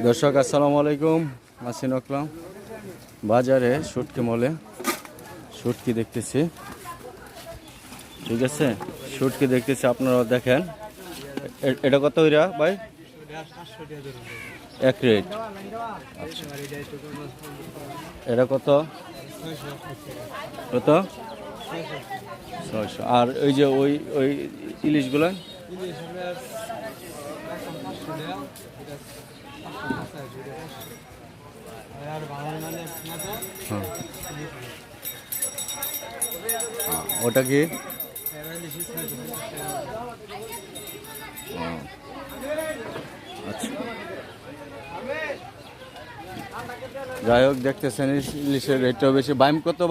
দর্শক আসসালামু আলাইকুম, মাসিন আকলাম বাজারে শুটকি মলে শুটকি দেখতেছি। ঠিক আছে, শুটকি দেখতেছি, আপনারা দেখেন। এটা কত হইরা ভাই? এক রেট। আচ্ছা, এটা কত কত? 600। আর ওই যে ওই ওই ইলিশগুলো ওটা কি? আচ্ছা, যাই হোক দেখতেছেন ইলিশের রেটটাও বেশি। বাইম কত?